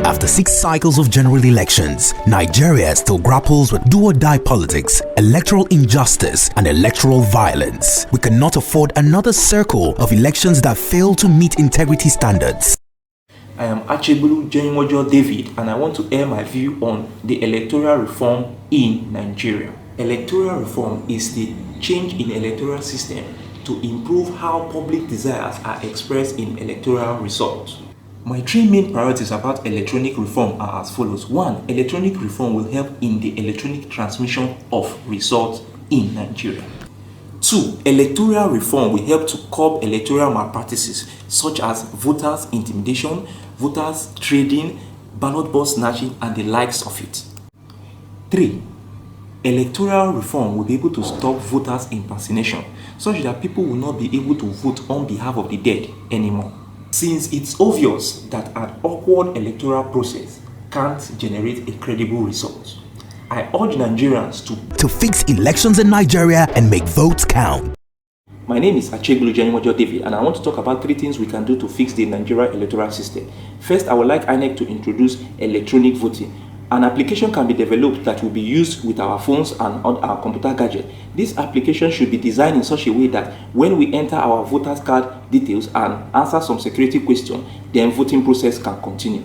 After 6 cycles of general elections, Nigeria still grapples with do-or-die politics, electoral injustice, and electoral violence. We cannot afford another circle of elections that fail to meet integrity standards. I am Eligibility David, and I want to air my view on the electoral reform in Nigeria. Electoral reform is the change in electoral system to improve how public desires are expressed in electoral results. My 3 main priorities about electronic reform are as follows. 1. Electronic reform will help in the electronic transmission of results in Nigeria. 2. Electoral reform will help to curb electoral malpractices such as voters' intimidation, voters' trading, ballot box snatching, and the likes of it. 3. Electoral reform will be able to stop voters' impersonation such that people will not be able to vote on behalf of the dead anymore. Since it's obvious that an awkward electoral process can't generate a credible result, I urge Nigerians to fix elections in Nigeria and make votes count. My name is Eligibility David, and I want to talk about 3 things we can do to fix the Nigeria electoral system. First, I would like INEC to introduce electronic voting. An application can be developed that will be used with our phones and on our computer gadget. This application should be designed in such a way that when we enter our voters card details and answer some security question, then voting process can continue.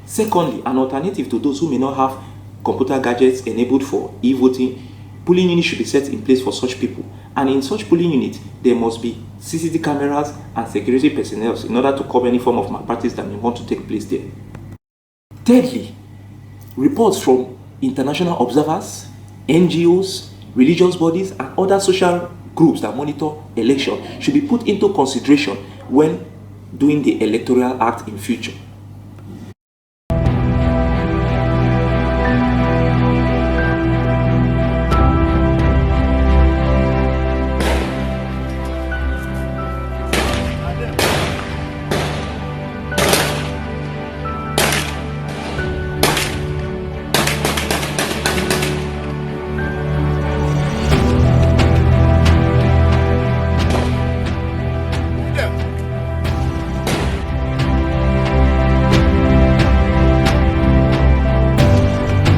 Secondly, an alternative to those who may not have computer gadgets enabled for e-voting, polling units should be set in place for such people. And in such polling units, there must be CCTV cameras and security personnel in order to curb any form of malpractice that may want to take place there. Thirdly, reports from international observers, NGOs, religious bodies, and other social groups that monitor election should be put into consideration when doing the Electoral Act in future.